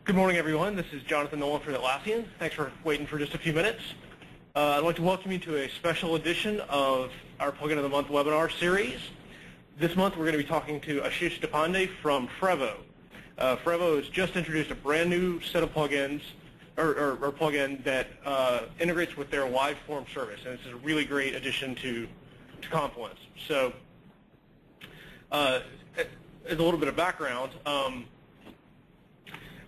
Good morning, everyone. This is Jonathan Nolan for Atlassian. Thanks for waiting for just a few minutes. I'd like to welcome you to a special edition of our Plugin of the Month webinar series. This month, we're going to be talking to Ashish Deshpande from frevvo. Frevvo has just introduced a brand new set of plugins, or plugin that integrates with their live form service, and this is a really great addition to Confluence. So, as a little bit of background,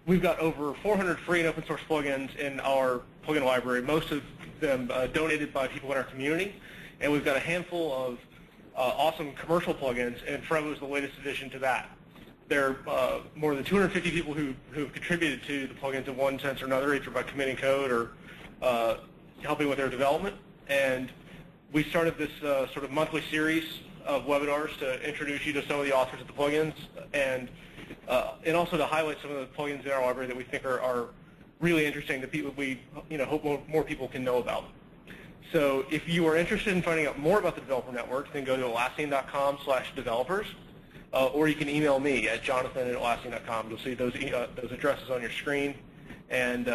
we've got over 400 free and open source plugins in our plugin library, most of them donated by people in our community. And we've got a handful of awesome commercial plugins, and frevvo is the latest addition to that. There are more than 250 people who've contributed to the plugins in one sense or another, either by committing code or helping with their development. And we started this sort of monthly series of webinars to introduce you to some of the authors of the plugins, and also to highlight some of the plugins in our library that we think are really interesting that people we hope more people can know about. So if you are interested in finding out more about the developer network, then go to atlassian.com/developers, or you can email me at jonathan@atlassian.com. You'll see those addresses on your screen, and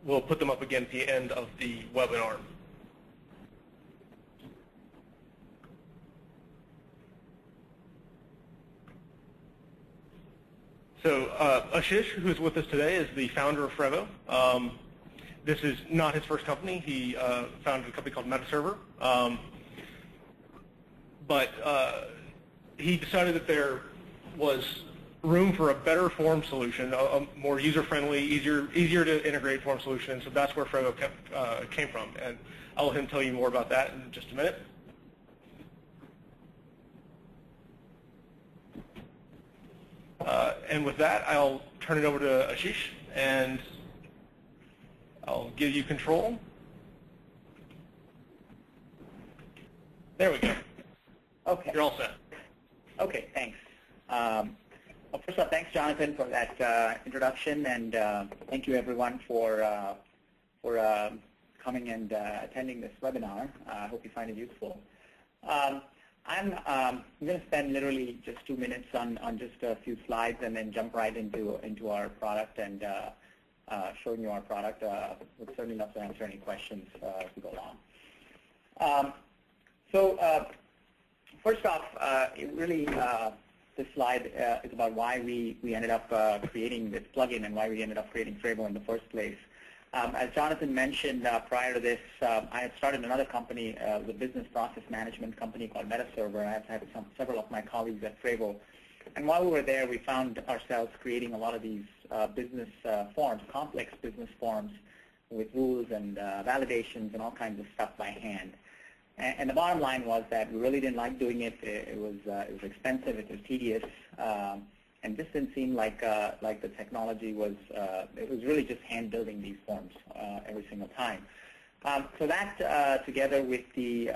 we'll put them up again at the end of the webinar. So Ashish, who's with us today, is the founder of frevvo. This is not his first company. He founded a company called MetaServer. But he decided that there was room for a better form solution, a more user-friendly, easier to integrate form solution. So that's where frevvo came from. And I'll let him tell you more about that in just a minute. And with that, I'll turn it over to Ashish, and I'll give you control. There we go. Okay. You're all set. Okay, thanks. Well, first of all, thanks, Jonathan, for that introduction, and thank you, everyone, for coming and attending this webinar. I hope you find it useful. I'm going to spend literally just 2 minutes on just a few slides and then jump right into our product and showing you our product. We'd certainly love to answer any questions as we go along. So first off, this slide is about why we ended up creating this plugin and why we ended up creating frevvo in the first place. As Jonathan mentioned prior to this, I had started another company, the business process management company called MetaServer. I've had several of my colleagues at frevvo. And while we were there, we found ourselves creating a lot of these business forms, complex business forms with rules and validations and all kinds of stuff by hand. And the bottom line was that we really didn't like doing it. It was expensive. It was tedious. And this didn't seem like the technology was, it was really just hand building these forms every single time. So that together with the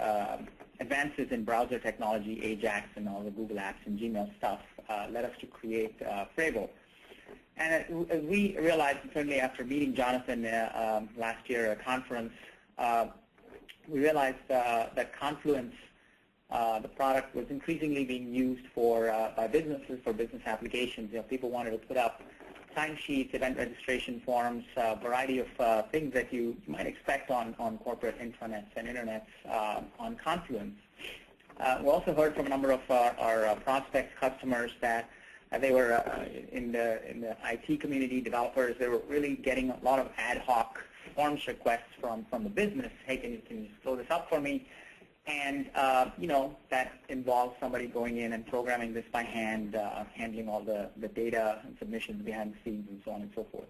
advances in browser technology, Ajax and all the Google Apps and Gmail stuff led us to create frevvo. And as we realized, certainly after meeting Jonathan last year at a conference, we realized that Confluence, the product, was increasingly being used by businesses for business applications. People wanted to put up timesheets, event registration forms, a variety of things that you might expect on corporate intranets and internets on Confluence. We also heard from a number of our prospects, customers, that they were in the IT community, developers. They were really getting a lot of ad hoc forms requests from the business. Hey, can you fill this up for me? And that involves somebody going in and programming this by hand, handling all the data and submissions behind the scenes, and so on and so forth.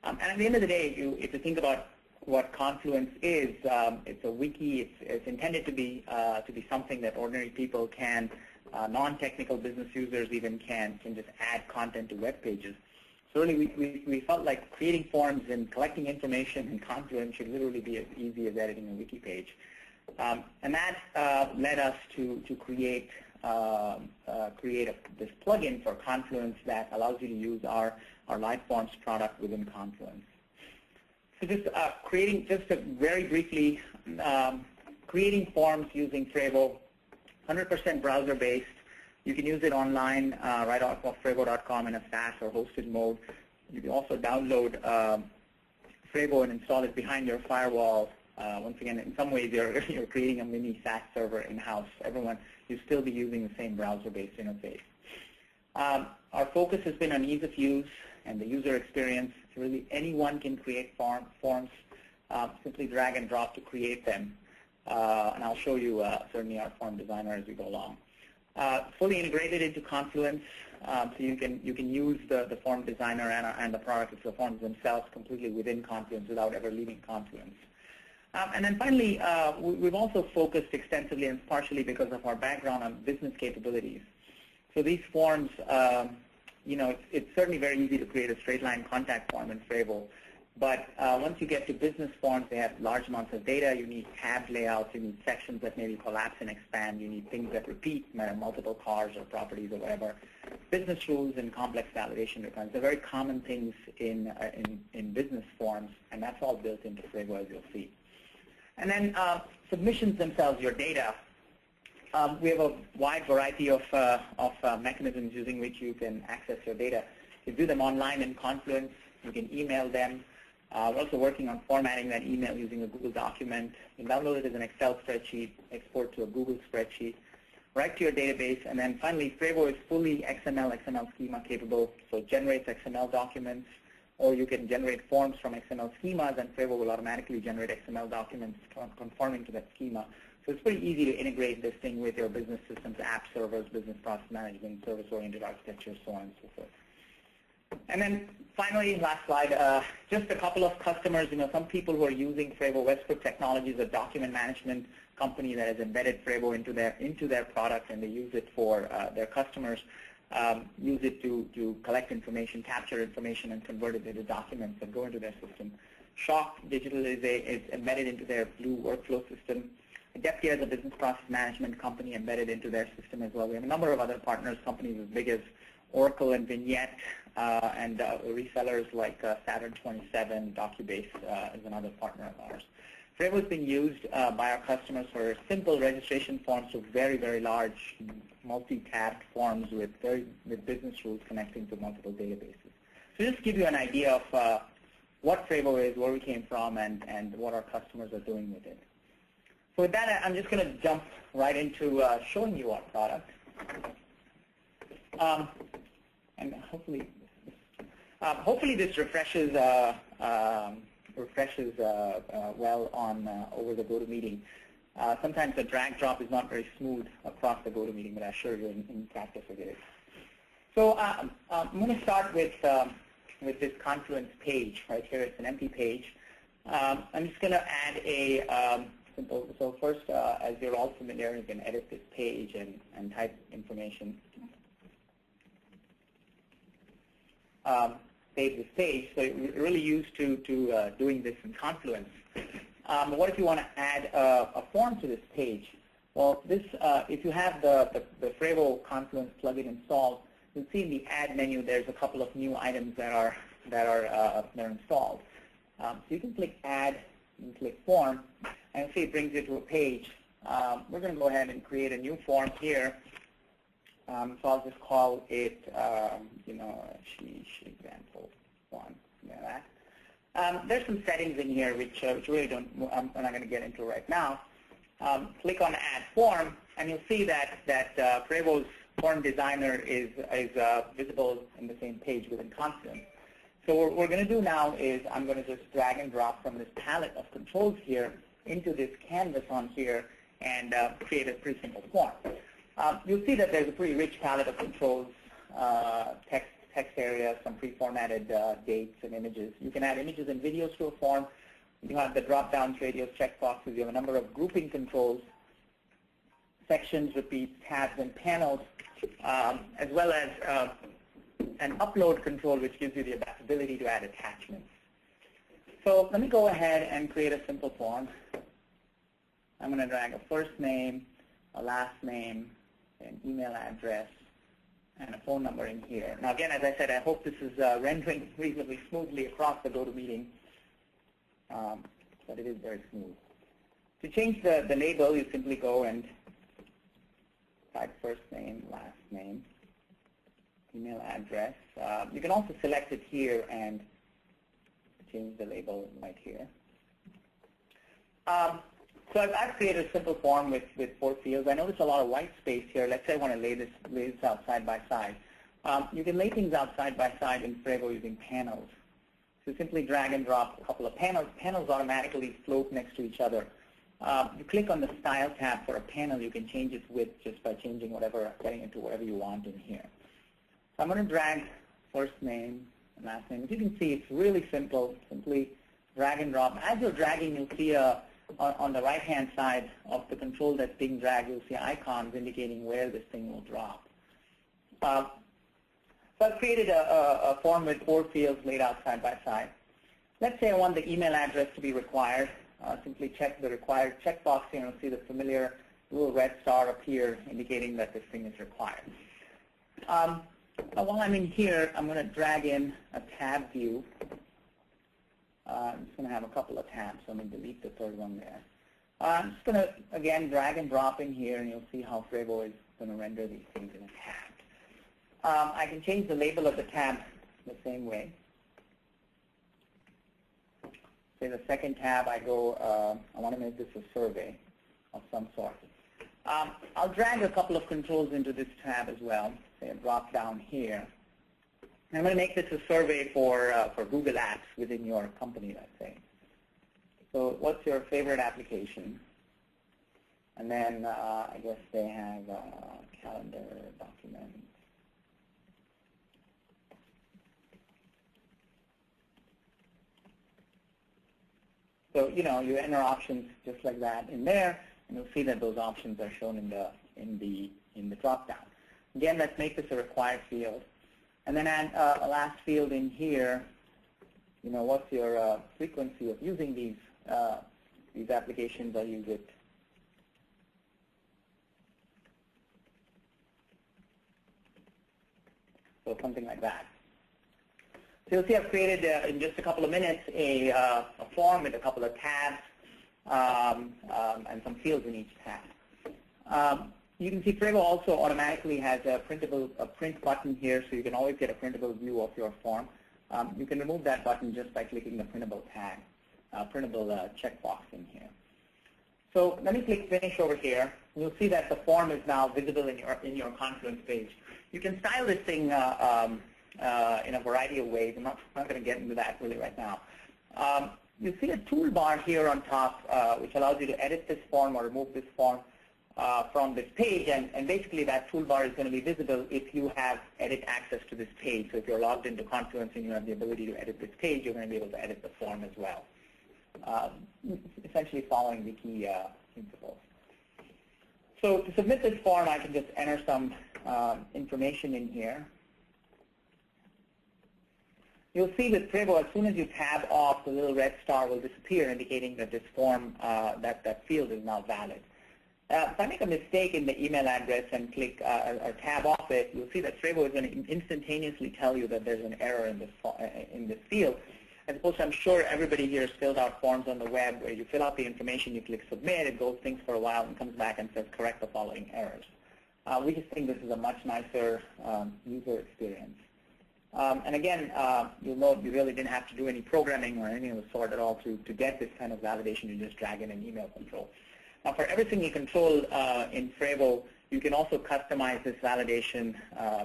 And at the end of the day, if you think about what Confluence is, it's a wiki. It's intended to be something that ordinary people can, non-technical business users even can just add content to web pages. So really, we felt like creating forms and collecting information in Confluence should literally be as easy as editing a wiki page. And that led us to create this plugin for Confluence that allows you to use our live forms product within Confluence. So very briefly, creating forms using frevvo, 100% browser-based. You can use it online right off of frevvo.com in a SaaS or hosted mode. You can also download Frevvo and install it behind your firewall. Once again, in some ways, you're creating a mini SaaS server in-house. You'll still be using the same browser-based interface. Our focus has been on ease of use and the user experience. Really, anyone can create forms. Simply drag and drop to create them. And I'll show you certainly our form designer as we go along. Fully integrated into Confluence, so you can use the form designer and the product of the forms themselves completely within Confluence without ever leaving Confluence. And then finally, we've also focused extensively, and partially because of our background, on business capabilities. So these forms, it's certainly very easy to create a straight-line contact form in Frevvo. But once you get to business forms, they have large amounts of data. You need tab layouts. You need sections that maybe collapse and expand. You need things that repeat, multiple cars or properties or whatever. Business rules and complex validation requirements. They're very common things in business forms, and that's all built into Frevvo, as you'll see. And then submissions themselves, your data. We have a wide variety of mechanisms using which you can access your data. You do them online in Confluence. You can email them. We're also working on formatting that email using a Google document. You can download it as an Excel spreadsheet, export to a Google spreadsheet, write to your database, and then finally, Frevvo is fully XML schema capable, so it generates XML documents, or you can generate forms from XML schemas, and Frevvo will automatically generate XML documents conforming to that schema. So it's pretty easy to integrate this thing with your business systems, app servers, business process management, service-oriented architecture, so on and so forth. And then finally, last slide, just a couple of customers. Some people who are using Frevvo. Westbrook Technologies, a document management company that has embedded Frevvo into their product, and they use it for their customers. Use it to collect information, capture information, and convert it into documents that go into their system. Shock Digital is embedded into their Blue workflow system. Adeptia is a business process management company embedded into their system as well. We have a number of other partners, companies as big as Oracle and Vignette, and resellers like Saturn 27, DocuBase is another partner of ours. Frevvo is being used by our customers for simple registration forms to very, very large multi-tabbed forms with business rules connecting to multiple databases. So just to give you an idea of what Frevvo is, where we came from, and what our customers are doing with it. So with that, I'm just going to jump right into showing you our product. And hopefully this refreshes well on over the GoToMeeting. Sometimes the drag drop is not very smooth across the GoToMeeting, but I assure you in practice it is. So I'm going to start with this Confluence page right here. It's an empty page. I'm just going to add a simple. So first, as you're all familiar, you can edit this page and type information. Save this page. So you're really used to doing this in Confluence. What if you want to add a form to this page? Well, if you have the Frevvo Confluence plugin installed, you'll see in the Add menu there's a couple of new items that are installed. So you can click Add and click Form, and see it brings you to a page. We're going to go ahead and create a new form here. So I'll just call it, example 1. Yeah, that. There's some settings in here which really I'm not going to get into right now. Click on Add Form, and you'll see that Frevvo's form designer is visible in the same page within Confluence. So what we're going to do now is I'm going to just drag and drop from this palette of controls here into this canvas on here and create a pretty simple form. You'll see that there's a pretty rich palette of controls, text area, some pre-formatted dates and images. You can add images and videos to a form. You have the drop-downs, radios, checkboxes. You have a number of grouping controls, sections, repeats, tabs, and panels, as well as an upload control, which gives you the ability to add attachments. So let me go ahead and create a simple form. I'm going to drag a first name, a last name, an email address, and a phone number in here. Now again, as I said, I hope this is rendering reasonably smoothly across the GoToMeeting, but it is very smooth. To change the label, you simply go and type first name, last name, email address. You can also select it here and change the label right here. So I've created a simple form with 4 fields. I notice a lot of white space here. Let's say I want to lay this out side by side. You can lay things out side by side in frevvo using panels. So simply drag and drop a couple of panels. Panels automatically float next to each other. You click on the Style tab for a panel. You can change its width just by changing whatever, getting into whatever you want in here. So I'm going to drag first name and last name. As you can see, it's really simple. Simply drag and drop. As you're dragging, you'll see on the right-hand side of the control that's being dragged, you'll see icons indicating where this thing will drop. So I've created a form with 4 fields laid out side by side. Let's say I want the email address to be required. Simply check the required checkbox here, and you'll see the familiar little red star appear indicating that this thing is required. While I'm in here, I'm going to drag in a tab view. I'm just going to have a couple of tabs, so I'm going to delete the third one there. I'm just going to, again, drag and drop in here, and you'll see how frevvo is going to render these things in a tab. I can change the label of the tab the same way. Say the second tab, I want to make this a survey of some sort. I'll drag a couple of controls into this tab as well. Say a drop down here. I'm going to make this a survey for Google Apps within your company, let's say. So what's your favorite application? And then I guess they have calendar, documents. So you enter options just like that in there, and you'll see that those options are shown in the drop down. Again, let's make this a required field. And then add a last field in here. What's your frequency of using these applications? I use it. So something like that. So you'll see I've created in just a couple of minutes a form with a couple of tabs and some fields in each tab. You can see frevvo also automatically has a print button here, so you can always get a printable view of your form. You can remove that button just by clicking the printable tag, printable checkbox in here. So let me click Finish over here. You'll see that the form is now visible in your Confluence page. You can style this thing in a variety of ways. I'm not going to get into that really right now. You see a toolbar here on top, which allows you to edit this form or remove this form from this page, and basically that toolbar is going to be visible if you have edit access to this page. So if you're logged into Confluence and you have the ability to edit this page, you're going to be able to edit the form as well, essentially following the key principles. So to submit this form, I can just enter some information in here. You'll see with frevvo, as soon as you tab off, the little red star will disappear, indicating that this form, that field is now valid. If I make a mistake in the email address and click or tab off it, you'll see that frevvo is going to instantaneously tell you that there's an error in this field. As opposed to, I'm sure everybody here has filled out forms on the web where you fill out the information, you click submit, it goes things for a while and comes back and says correct the following errors. We just think this is a much nicer user experience. And again, you'll note you really didn't have to do any programming or anything of the sort at all to get this kind of validation. You just drag in an email control. Now, for every single control in frevvo, you can also customize this validation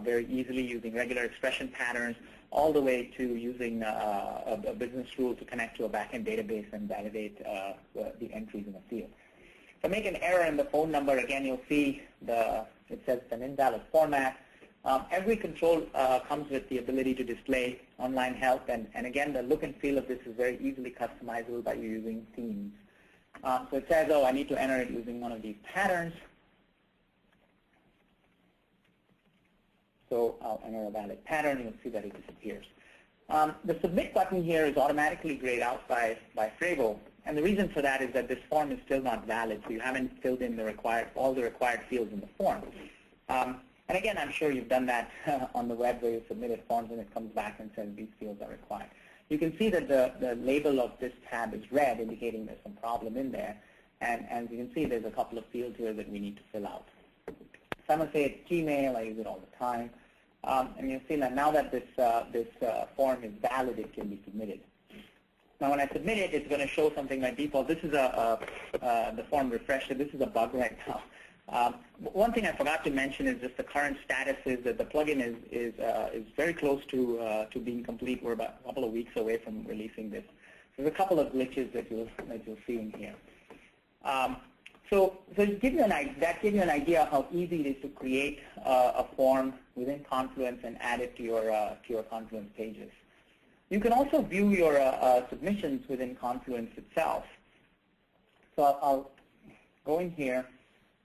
very easily using regular expression patterns, all the way to using a business rule to connect to a backend database and validate the entries in the field. If I make an error in the phone number, again, you'll see it says it's an invalid format. Every control comes with the ability to display online help, and again, the look and feel of this is very easily customizable by using themes. So it says, oh, I need to enter it using one of these patterns. So I'll enter a valid pattern, and you'll see that it disappears. The submit button here is automatically grayed out by frevvo, and the reason for that is that this form is still not valid, so you haven't filled in all the required fields in the form. And again, I'm sure you've done that on the web where you submitted forms and it comes back and says these fields are required. You can see that the label of this tab is red, indicating there's some problem in there. And as you can see, there's a couple of fields here that we need to fill out. So I'm going to say it's Gmail. I use it all the time. And you'll see that now that this form is valid, it can be submitted. Now, when I submit it, it's going to show something by default. This is the form refresher. This is a bug right now. One thing I forgot to mention is just the current status is that the plugin is very close to being complete. We're about a couple of weeks away from releasing this. There's a couple of glitches that you'll see in here. So to give you that gives you an idea of how easy it is to create a form within Confluence and add it to your Confluence pages. You can also view your submissions within Confluence itself. So I'll go in here.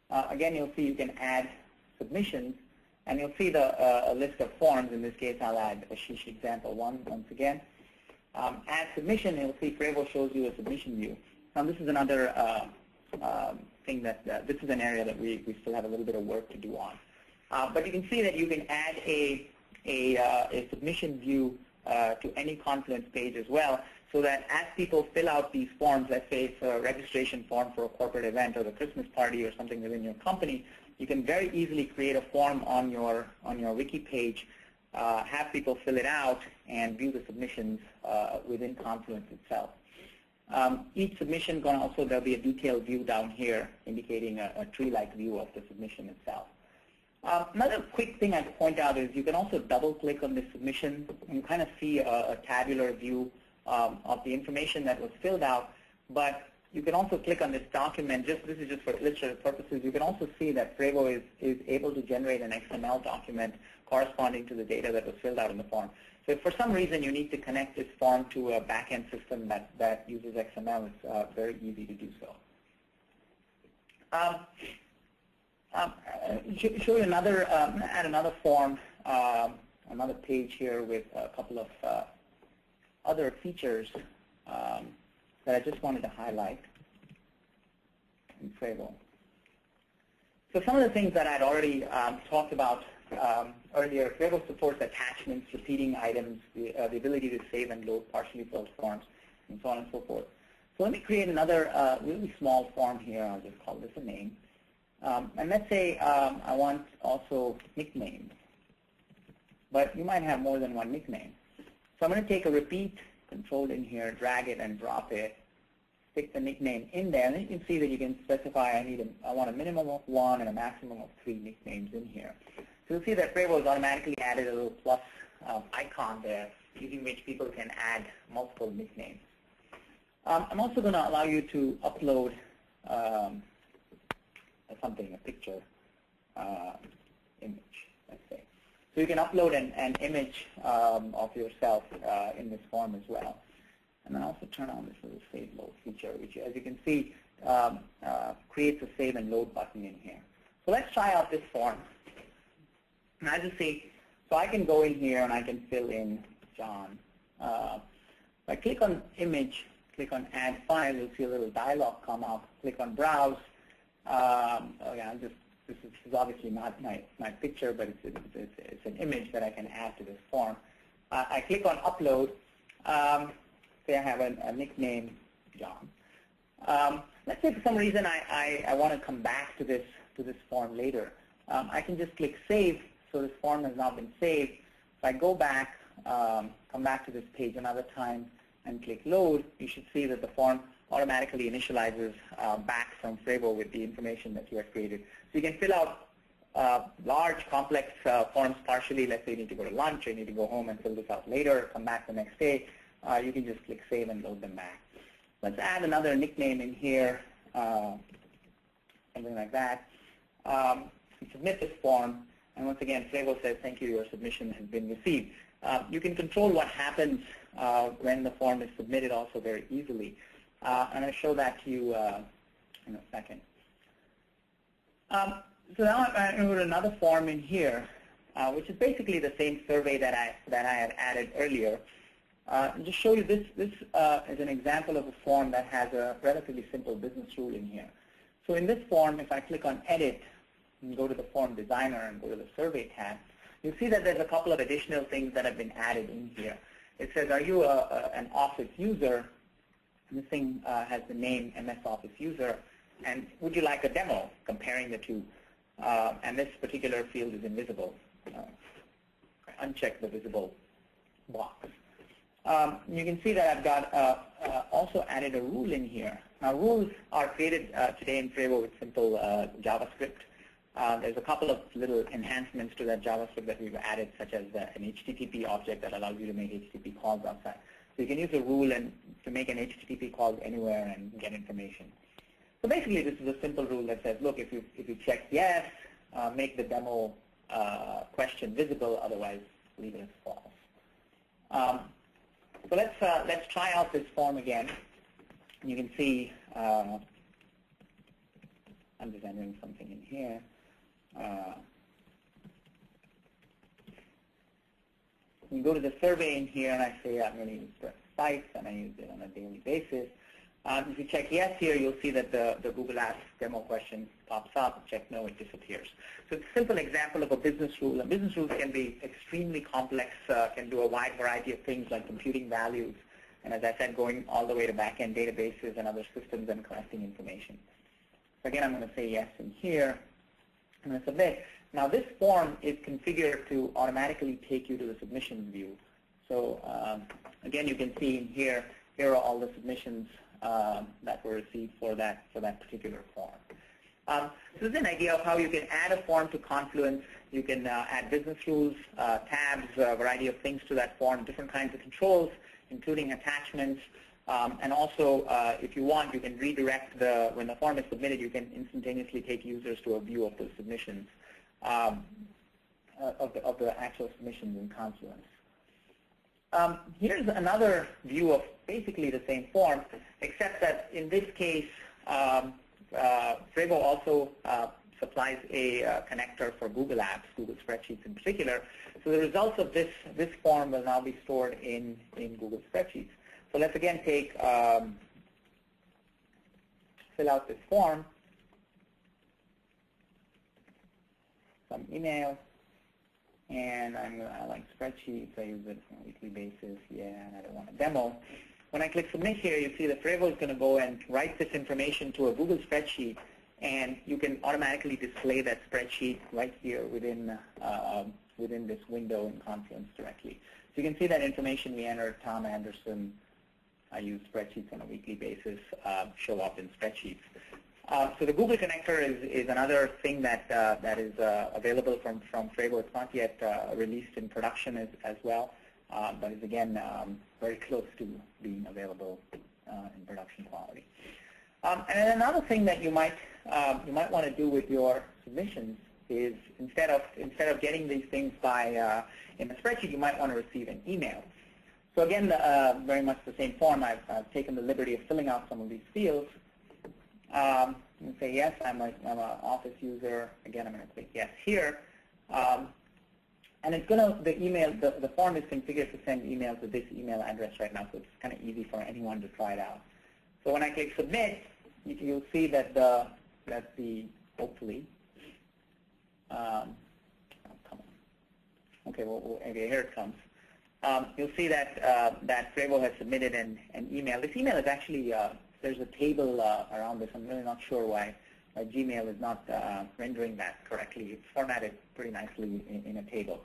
Again, you'll see you can add submissions, and you'll see a list of forms. In this case, I'll add Ashish example 1 once again. Add submission, you'll see frevvo shows you a submission view. Now, this is another thing that this is an area that we still have a little bit of work to do on. But you can see that you can add a submission view to any Confluence page as well, so that as people fill out these forms, let's say it's a registration form for a corporate event or the Christmas party or something within your company, you can very easily create a form on your wiki page, have people fill it out, and view the submissions within Confluence itself. Each submission can also, there'll be a detailed view down here indicating a tree-like view of the submission itself. Another quick thing I'd point out is you can also double-click on this submission and kind of see a tabular view of the information that was filled out. But you can also click on this document. This is just for illustrative purposes. You can also see that frevvo is able to generate an XML document corresponding to the data that was filled out in the form. So if for some reason you need to connect this form to a back-end system that uses XML, it's very easy to do so. Show you add another form, another page here with a couple of other features that I just wanted to highlight in frevvo. So some of the things that I'd already talked about earlier, frevvo supports attachments, repeating items, the ability to save and load partially filled forms, and so on and so forth. So let me create another really small form here. I'll just call this a name. And let's say I want also nicknames. But you might have more than one nickname. So I'm going to take a repeat, control in here, drag it and drop it, stick the nickname in there, and then you can see that you can specify I want a minimum of 1 and a maximum of 3 nicknames in here. So you'll see that frevvo has automatically added a little plus icon there, using which people can add multiple nicknames. I'm also going to allow you to upload something, a picture, image, let's say. So you can upload an image of yourself in this form as well. And then also turn on this little save load feature, which, as you can see, creates a save and load button in here. So let's try out this form. And as you see, so I can go in here and I can fill in John. If I click on image, click on add file, you'll see a little dialog come up. Click on browse. This is obviously not my picture, but it's an image that I can add to this form. I click on upload. Say I have a nickname, John. Let's say for some reason I want to come back to this form later. I can just click save. So this form has now been saved. If I go back, come back to this page another time, and click load, you should see that the form automatically initializes back from frevvo with the information that you have created. So you can fill out large, complex forms partially. Let's say you need to go to lunch, or you need to go home and fill this out later, come back the next day. You can just click save and load them back. Let's add another nickname in here, something like that. You submit this form, and once again, frevvo says, thank you, your submission has been received. You can control what happens when the form is submitted also very easily. And I'll show that to you in a second. So now I'm going to put another form in here, which is basically the same survey that I had added earlier. And just show you this is an example of a form that has a relatively simple business rule in here. So in this form, if I click on edit and go to the form designer and go to the survey tab, you'll see that there's a couple of additional things that have been added in here. It says, are you an Office user? And this thing has the name MS Office user. And would you like a demo comparing the two? and this particular field is invisible. Uncheck the visible box. You can see that I've got also added a rule in here. Now, rules are created today in frevvo with simple JavaScript. There's a couple of little enhancements to that JavaScript that we've added, such as an HTTP object that allows you to make HTTP calls outside. So you can use a rule to make an HTTP call anywhere and get information. So basically, this is a simple rule that says, look, if you check yes, make the demo question visible, otherwise leave it as false. So let's try out this form again. You can see I'm just entering something in here. You go to the survey in here, and I say I'm going to use spikes, and I use it on a daily basis. If you check yes here, you'll see that the Google Apps demo question pops up. Check no, it disappears. So it's a simple example of a business rule. And business rules can be extremely complex, can do a wide variety of things like computing values, and as I said, going all the way to back-end databases and other systems and collecting information. So again, I'm going to say yes in here. I'm going to submit. Now, this form is configured to automatically take you to the submissions view. So again, you can see in here, here are all the submissions that were received for that particular form. So this is an idea of how you can add a form to Confluence. You can add business rules, tabs, a variety of things to that form, different kinds of controls, including attachments. And also, if you want, you can redirect when the form is submitted, you can instantaneously take users to a view of the submissions, of the actual submissions in Confluence. Here's another view of basically the same form, except that in this case, frevvo also supplies a connector for Google Apps, Google Spreadsheets in particular. So the results of this form will now be stored in Google Spreadsheets. So let's again fill out this form, some email. And I like spreadsheets. I use it on a weekly basis. Yeah, and I don't want a demo. When I click submit here, you see that frevvo is going to go and write this information to a Google spreadsheet, and you can automatically display that spreadsheet right here within this window in Confluence directly. So you can see that information we entered, Tom Anderson. I use spreadsheets on a weekly basis, show up in spreadsheets. So the Google connector is another thing that is available from frevvo. It's not yet released in production as well, but is again very close to being available in production quality. And then another thing that you might want to do with your submissions is instead of getting these things by in a spreadsheet, you might want to receive an email. So again, very much the same form. I've taken the liberty of filling out some of these fields. And say yes, I'm an Office user. Again, I'm going to click yes here, and it's going to the form is configured to send email to this email address right now, so it's kind of easy for anyone to try it out. So when I click submit, you'll see that hopefully come on. Okay, well okay, here it comes. You'll see that frevvo has submitted an email. This email is actually there's a table around this. I'm really not sure why Gmail is not rendering that correctly. It's formatted pretty nicely in a table.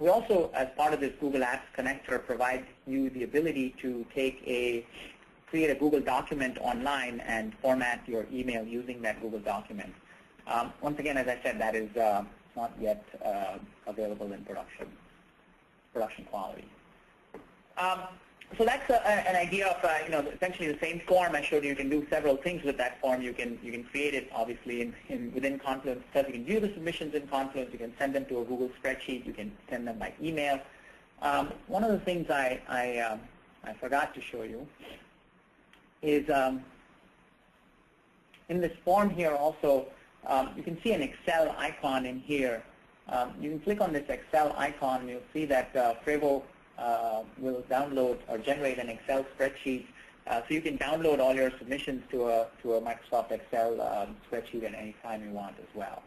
We also, as part of this Google Apps connector, provide you the ability to create a Google document online and format your email using that Google document. Once again, as I said, that is not yet available in production quality. So that's an idea of essentially the same form I showed you. You can do several things with that form. You can create it obviously within Confluence. So you can view the submissions in Confluence. You can send them to a Google spreadsheet. You can send them by email. One of the things I forgot to show you is in this form here also you can see an Excel icon in here. You can click on this Excel icon and you'll see that frevvo will download or generate an Excel spreadsheet. So you can download all your submissions to a Microsoft Excel spreadsheet at any time you want as well.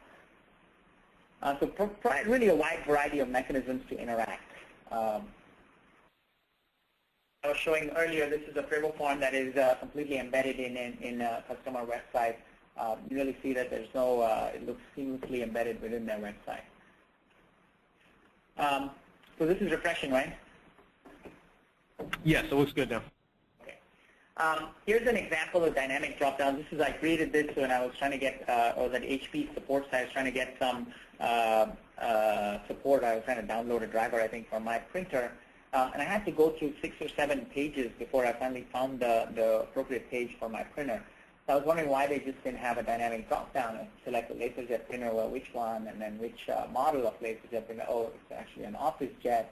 So provide really a wide variety of mechanisms to interact. I was showing earlier, this is a frevvo form that is completely embedded in a customer website. You really see that there's no, it looks seamlessly embedded within their website. So this is refreshing, right? Yes, it looks good now. Okay. Here's an example of dynamic drop-down. This is, I created this when I was trying to get, or that HP support site, I was trying to get some support. I was trying to download a driver, I think, from my printer. And I had to go through 6 or 7 pages before I finally found the appropriate page for my printer. So I was wondering why they just didn't have a dynamic drop-down and select a LaserJet printer, well, which one, and then which model of LaserJet printer. Oh, it's actually an OfficeJet.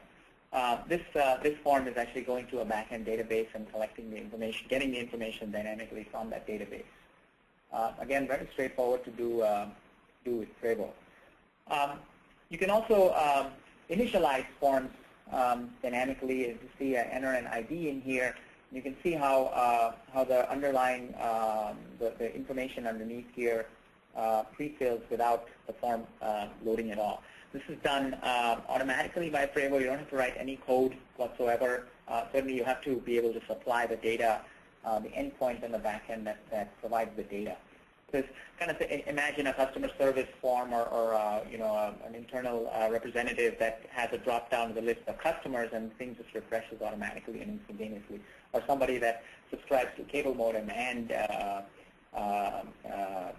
This form is actually going to a back-end database and collecting the information, getting the information dynamically from that database. Again, very straightforward to do with frevvo. You can also initialize forms dynamically. As you see, I enter an ID in here. You can see how the underlying, the information underneath here pre-fills without the form loading at all. This is done automatically by frevvo. You don't have to write any code whatsoever. Certainly, you have to be able to supply the data, the endpoint in the backend that provides the data. So kind of imagine a customer service form or you know, an internal representative that has a drop-down of the list of customers and things just refreshes automatically and instantaneously. Or somebody that subscribes to cable modem and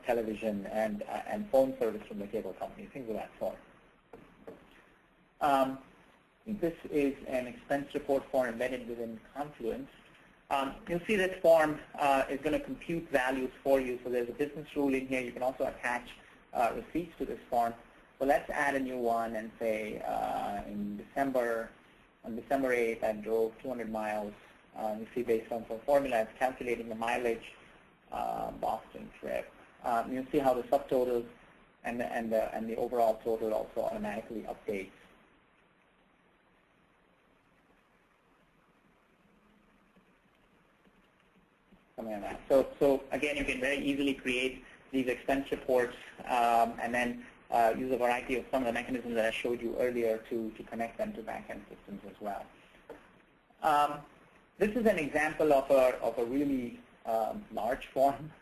television and phone service from the cable company, things of that sort. This is an expense report form embedded within Confluence. You'll see this form is going to compute values for you. So there's a business rule in here. You can also attach receipts to this form. So let's add a new one and say on December 8th, I drove 200 miles. You see based on some formula, it's calculating the mileage, Boston trip. You'll see how the subtotals and the overall total also automatically updates. Like that. So again, you can very easily create these expense reports and then use a variety of some of the mechanisms that I showed you earlier to connect them to backend systems as well. This is an example of a really large form.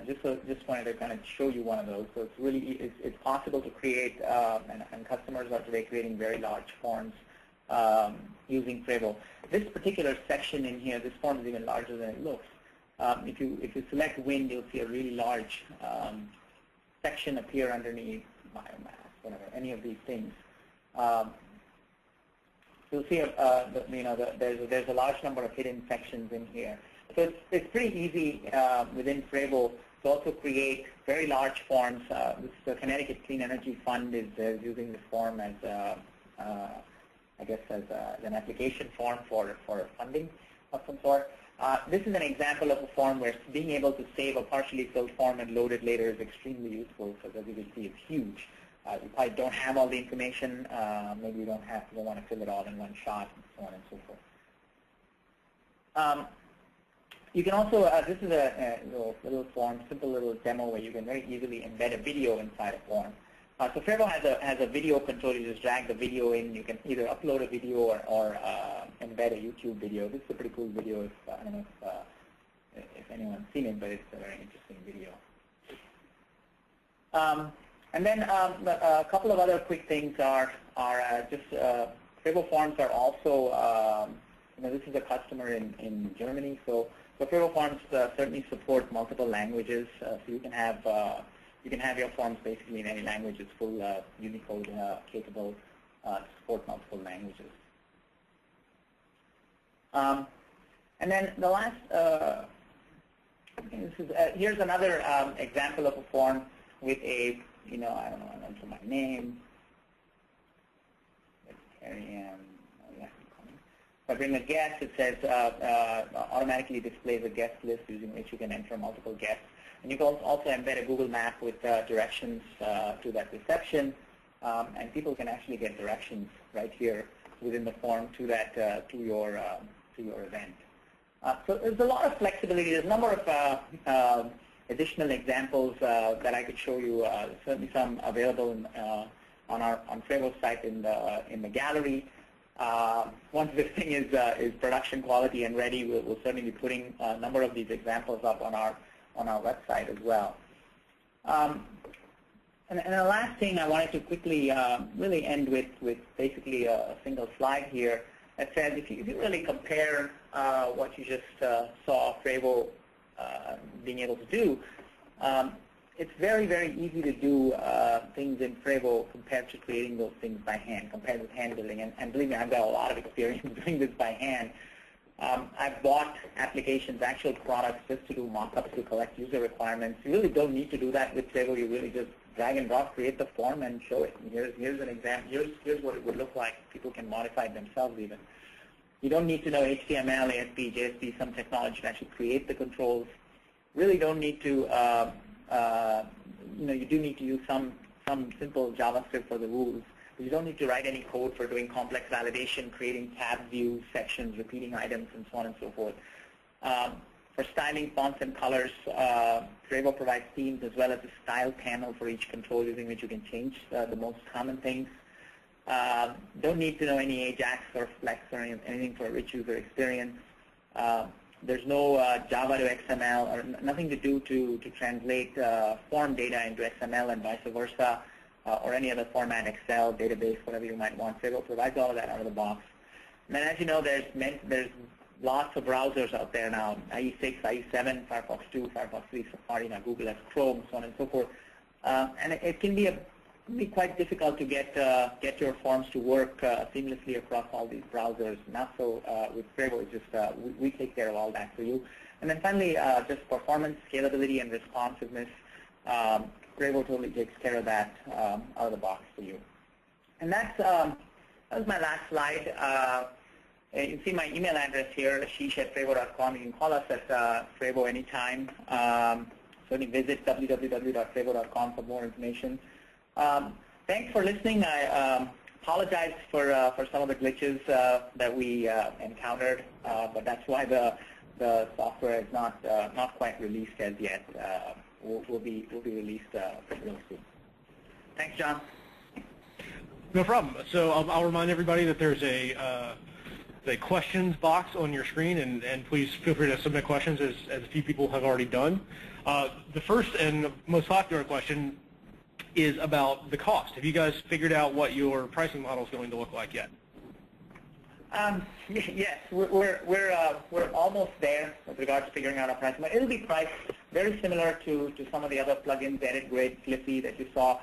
Just wanted to kind of show you one of those. So it's really it's possible to create, and customers are today creating very large forms using frevvo. This particular section in here, this form is even larger than it looks. If you select wind, you'll see a really large section appear underneath biomass, whatever, any of these things. You'll see there's a large number of hidden sections in here. So it's pretty easy within frevvo to also create very large forms. The Connecticut Clean Energy Fund is using this form as I guess as an application form for funding of some sort. This is an example of a form where being able to save a partially filled form and load it later is extremely useful because, as you can see, it's huge. You probably don't have all the information. Maybe you don't want to fill it all in one shot, and so on and so forth. You can also, this is a little form, simple little demo where you can very easily embed a video inside a form. So frevvo has a video control. You just drag the video in. You can either upload a video or embed a YouTube video. This is a pretty cool video. I don't know if anyone's seen it, but it's a very interesting video. And then a couple of other quick things are just frevvo forms are also, this is a customer in Germany. So frevvo forms certainly support multiple languages. So you can have your forms basically in any language. It's full Unicode capable to support multiple languages. And then the last, here's another example of a form with a, I don't know, I'll enter my name. If I bring a guest, it says automatically displays a guest list using which you can enter multiple guests. And you can also embed a Google map with directions to that reception, and people can actually get directions right here within the form to that to your event. So there's a lot of flexibility. There's a number of additional examples that I could show you. Certainly some available on frevvo's site in the gallery. One good thing is production quality and ready. We'll certainly be putting a number of these examples up on our website as well. And the last thing I wanted to quickly really end with basically a single slide here that says if you really compare what you just saw frevvo being able to do, it's very, very easy to do things in frevvo compared to creating those things by hand, compared with hand building. And believe me, I've got a lot of experience doing this by hand. I've bought applications, actual products, just to do mock-ups to collect user requirements. You really don't need to do that with frevvo. You really just drag and drop, create the form, and show it. And here's an example. Here's what it would look like. People can modify it themselves even. You don't need to know HTML, ASP, JSP, some technology to actually create the controls. Really don't need to, you do need to use some simple JavaScript for the rules. But you don't need to write any code for doing complex validation, creating tab views, sections, repeating items, and so on and so forth. For styling fonts and colors, frevvo provides themes as well as a style panel for each control using which you can change the most common things. Don't need to know any Ajax or Flex or anything for a rich user experience. There's no Java to XML or nothing to do to translate form data into XML and vice versa, or any other format, Excel, database, whatever you might want. frevvo provides all of that out of the box. And then, as you know, there's lots of browsers out there now, IE6, IE7, Firefox 2, Firefox 3, Safari, now Google has Chrome, so on and so forth. And it can be quite difficult to get your forms to work seamlessly across all these browsers. Not so with frevvo. It's just we take care of all that for you. And then finally, just performance, scalability, and responsiveness. frevvo totally takes care of that out of the box for you. And that was my last slide. You can see my email address here, ashish@frevvo.com. You can call us at frevvo anytime. Certainly visit www.frevvo.com for more information. Thanks for listening. I apologize for some of the glitches that we encountered, but that's why the software is not quite released as yet. Will be released real soon. Thanks, John. No problem. So I'll remind everybody that there's a questions box on your screen, and please feel free to submit questions as a few people have already done. The first and most popular question is about the cost. Have you guys figured out what your pricing model is going to look like yet? Yes, we're almost there with regards to figuring out our pricing. But it'll be priced very similar to some of the other plugins, Edit Grid, Flippy that you saw.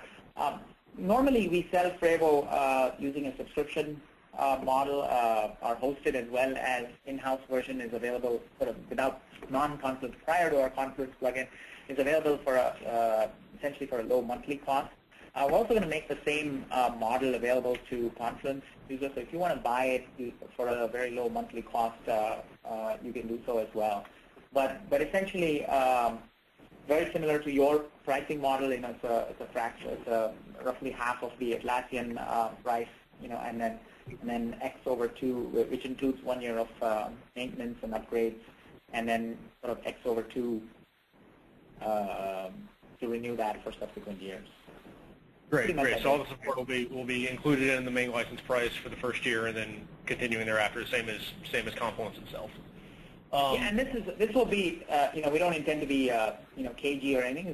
Normally, we sell frevvo using a subscription model. Our hosted as well as in-house version is available sort of without non-Confluence prior to our Confluence plugin. Is available for essentially for a low monthly cost. We're also going to make the same model available to Confluence users. So if you want to buy it for a very low monthly cost, you can do so as well. But essentially, very similar to your pricing model. It's a fraction. It's roughly half of the Atlassian price. And then X over 2, which includes 1 year of maintenance and upgrades, and then sort of X over 2 to renew that for subsequent years. Great. So all the support will be included in the main license price for the first year, and then continuing thereafter, same as Confluence itself. Yeah, and this will be we don't intend to be KG or anything.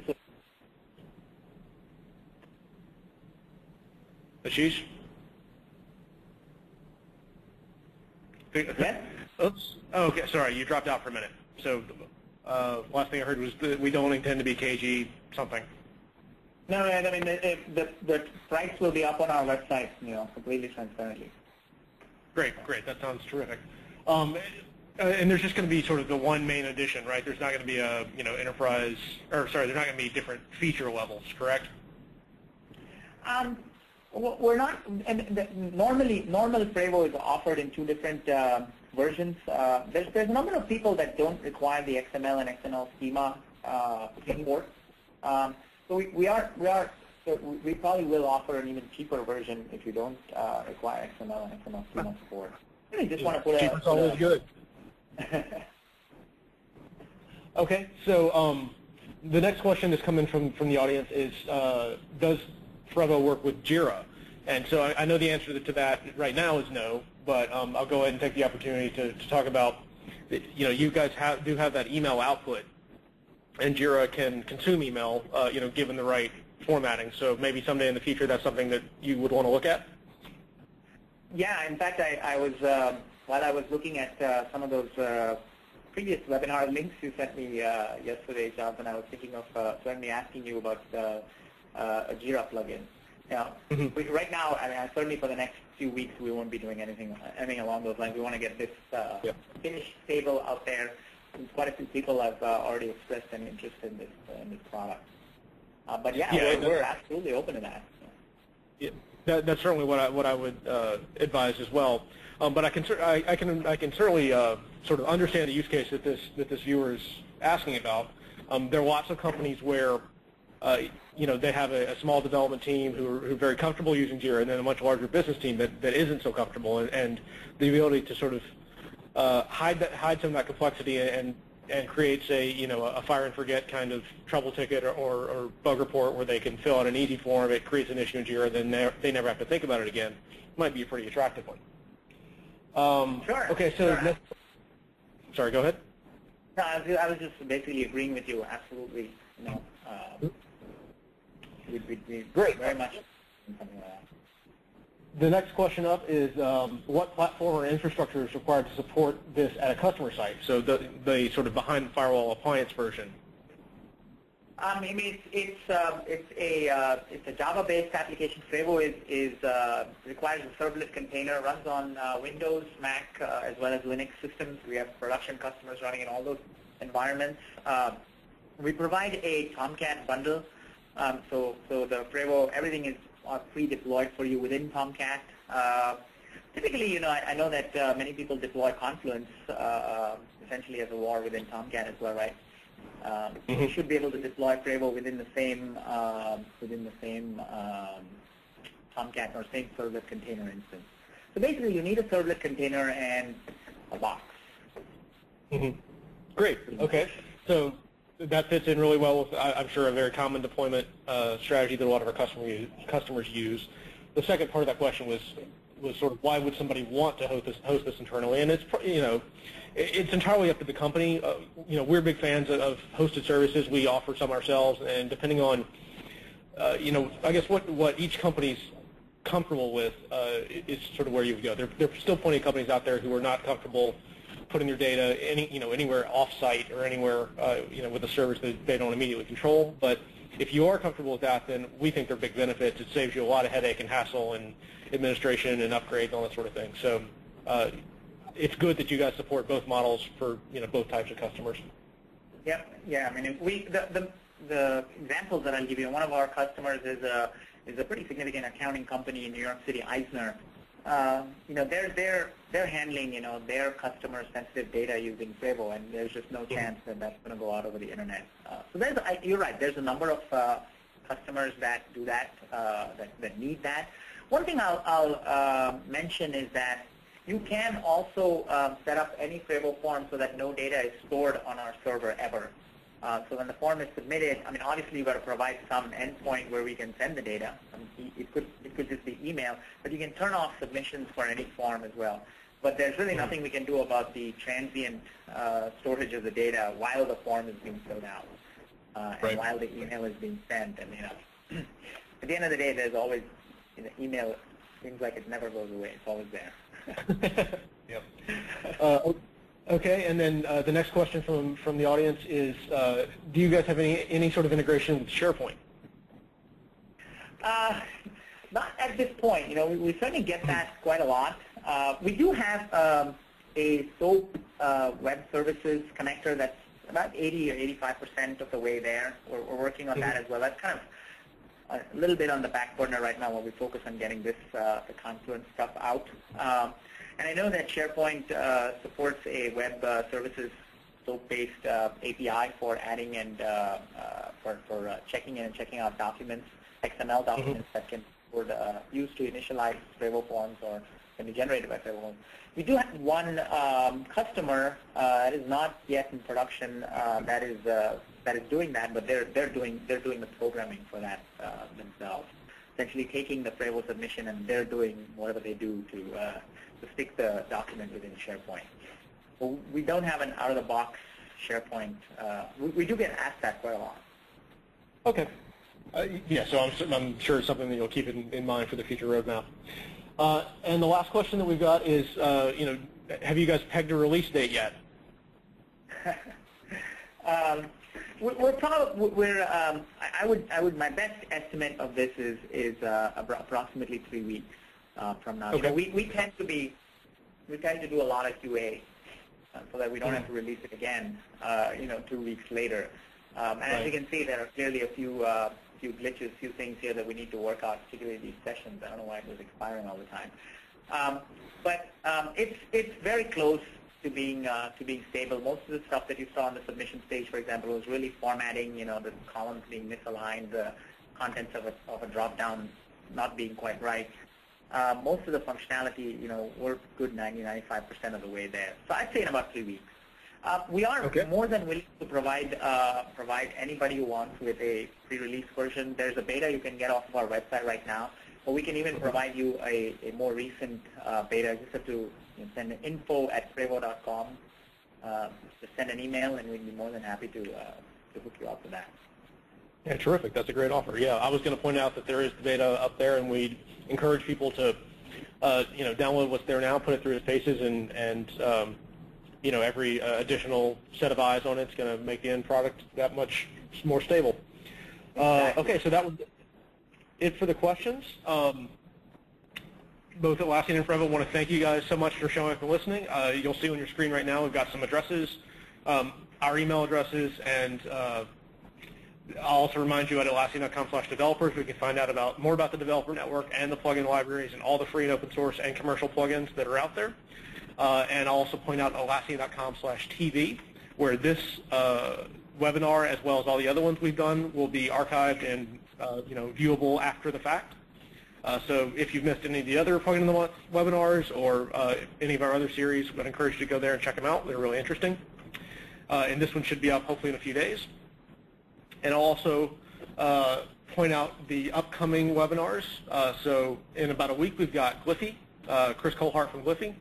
Ashish? Yes? Oops. Oh, okay, sorry, you dropped out for a minute. So last thing I heard was that we don't intend to be KG something. No, I mean the price will be up on our website, completely transparently. Great. That sounds terrific. And there's just going to be sort of the one main edition, right? There's not going to be a enterprise, or sorry, there's not going to be different feature levels, correct? We're not. And normal frevvo is offered in 2 different versions. There's a number of people that don't require the XML and XML schema support. So we probably will offer an even cheaper version if you don't require XML and XML schema support. I just want to put cheaper's always good. Okay, so the next question that's coming from the audience is, does frevvo work with Jira? And so I know the answer to that right now is no, but I'll go ahead and take the opportunity to talk about, you guys do have that email output and Jira can consume email, given the right formatting. So maybe someday in the future, that's something that you would want to look at? Yeah, in fact, I was, while I was looking at some of those previous webinar links you sent me yesterday, Jonathan, I was thinking of certainly asking you about a Jira plugin. Now, right now, I mean, certainly for the next few weeks, we won't be doing anything along those lines. We want to get this finished stable out there. Since quite a few people have already expressed an interest in this product. But we're absolutely open to that. Yeah, that's certainly what I would advise as well. But I can certainly sort of understand the use case that this viewer is asking about. There are lots of companies where they have a small development team who are very comfortable using Jira, and then a much larger business team that isn't so comfortable, and the ability to sort of hide some of that complexity and create, say, a fire and forget kind of trouble ticket or bug report where they can fill out an easy form. It creates an issue in Jira, then they never have to think about it again. Might be a pretty attractive one. Sure. Okay, so sure. Sorry, go ahead. No, I was just basically agreeing with you. Absolutely, we'd be great. Very much something like that. The next question up is what platform or infrastructure is required to support this at a customer site? So the sort of behind the firewall appliance version. I mean, it's a Java-based application. Frevvo requires a serverless container, runs on Windows, Mac, as well as Linux systems. We have production customers running in all those environments. We provide a Tomcat bundle, so the Frevvo, everything is pre-deployed for you within Tomcat. Typically, I know that many people deploy Confluence essentially as a war within Tomcat as well, right? You should be able to deploy Frevvo within the same Tomcat or same servlet container instance. So basically, you need a servlet container and a box. Great. Okay. So that fits in really well with, I'm sure, a very common deployment strategy that a lot of our customers use. The second part of that question was sort of why would somebody want to host this internally, and it's entirely up to the company. We're big fans of hosted services. We offer some ourselves, and depending on, I guess what each company's comfortable with is sort of where you would go. There are still plenty of companies out there who are not comfortable putting their data anywhere off-site or anywhere with a service that they don't immediately control. But if you are comfortable with that, then we think they're big benefits. It saves you a lot of headache and hassle and administration and upgrades and all that sort of thing. So it's good that you guys support both models for both types of customers. Yeah. I mean, the examples that I'll give you. One of our customers is a pretty significant accounting company in New York City, Eisner. They're handling their customer sensitive data using Frevvo, and there's just no chance that that's going to go out over the internet. So you're right. There's a number of customers that do that, that need that. One thing I'll mention is that you can also set up any Frevvo form so that no data is stored on our server ever. So when the form is submitted, I mean, obviously you've got to provide some endpoint where we can send the data. It could just be email, but you can turn off submissions for any form as well. But there's really nothing we can do about the transient storage of the data while the form is being filled out and while the email is being sent. And at the end of the day, there's always email seems like it never goes away. It's always there. Yep. Okay, and then the next question from the audience is, do you guys have any sort of integration with SharePoint? Not at this point. We certainly get that quite a lot. We do have a SOAP web services connector that's about 80 or 85% of the way there. We're working on that as well. That's kind of a little bit on the back burner right now while we focus on getting this the Confluence stuff out. And I know that SharePoint supports a web services SOAP-based API for adding and for checking in and checking out documents, XML documents that can be used to initialize Frevvo forms or can be generated by Frevvo forms. We do have one customer that is not yet in production that is doing that, but they're doing the programming for that themselves. Essentially taking the Frevvo submission and they're doing whatever they do to stick the document within SharePoint. So we don't have an out-of-the-box SharePoint. We do get asked that quite a lot. Okay. Yeah, so I'm sure it's something that you'll keep in mind for the future roadmap. And the last question that we've got is, have you guys pegged a release date yet? My best estimate of this is approximately 3 weeks from now. Okay. We tend to do a lot of QA so that we don't have to release it again, 2 weeks later. And right. As you can see, there are clearly a few glitches, few things here that we need to work out, particularly these sessions. I don't know why it was expiring all the time. But it's very close to being stable. Most of the stuff that you saw on the submission stage, for example, was really formatting, the columns being misaligned, the contents of a drop-down not being quite right. Most of the functionality, we're good 90-95% of the way there. So I'd say in about 3 weeks. We are more than willing to provide anybody who wants with a pre-release version. There's a beta you can get off of our website right now, or we can even provide you a more recent beta. You just have to send an info@frevvo.com. Just send an email, and we'd be more than happy to hook you up with that. Yeah, terrific. That's a great offer. Yeah, I was going to point out that there is the beta up there, and we'd encourage people to, download what's there now, put it through its paces, and every additional set of eyes on it's going to make the end product that much more stable. Exactly. Okay, so that was it for the questions. Both Atlassian and Frevvo want to thank you guys so much for showing up and listening. You'll see on your screen right now we've got some addresses, our email addresses, and I'll also remind you at Atlassian.com/developers we can find out more about the developer network and the plugin libraries and all the free and open source and commercial plugins that are out there. And I'll also point out Atlassian.com/TV, where this webinar, as well as all the other ones we've done, will be archived and viewable after the fact. So if you've missed any of the other Plugin of the Month webinars or any of our other series, I'd encourage you to go there and check them out. They're really interesting. And this one should be up hopefully in a few days. And I'll also point out the upcoming webinars. So in about a week, we've got Gliffy, Chris Colhart from Gliffy.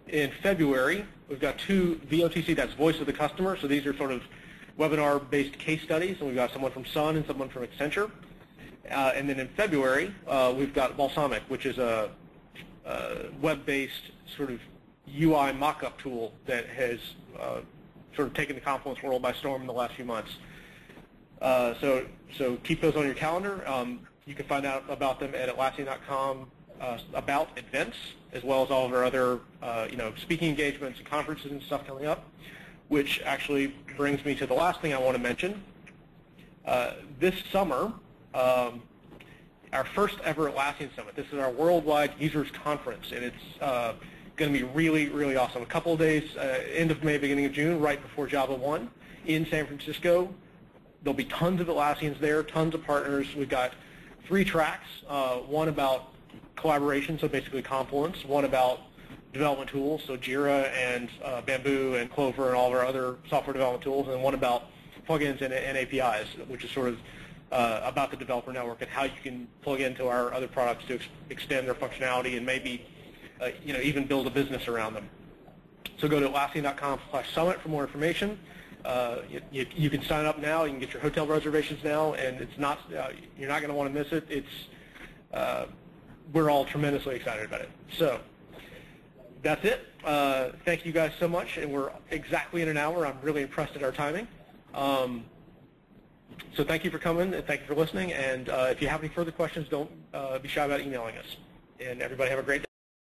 In February, we've got 2 VOTC, that's Voice of the Customer. So these are sort of webinar-based case studies, and we've got someone from Sun and someone from Accenture. And then in February, we've got Balsamic, which is a web-based sort of UI mock-up tool that has sort of taken the Confluence world by storm in the last few months. So keep those on your calendar. You can find out about them at Atlassian.com about events, as well as all of our other speaking engagements and conferences and stuff coming up, which actually brings me to the last thing I want to mention. This summer, our first ever Atlassian Summit. This is our worldwide users conference, and it's going to be really, really awesome. A couple of days, end of May, beginning of June, right before Java 1 in San Francisco. There'll be tons of Atlassians there, tons of partners. We've got 3 tracks, one about collaboration, so basically Confluence, one about development tools, so Jira and Bamboo and Clover and all of our other software development tools, and one about plugins and APIs, which is sort of about the developer network and how you can plug into our other products to extend their functionality and maybe even build a business around them. So go to Atlassian.com/summit for more information. You can sign up now. You can get your hotel reservations now, and it's not you're not going to want to miss it. It's we're all tremendously excited about it. So that's it. Thank you guys so much, and we're exactly in an hour. I'm really impressed at our timing. So thank you for coming, and thank you for listening. And if you have any further questions, don't be shy about emailing us. And everybody have a great day.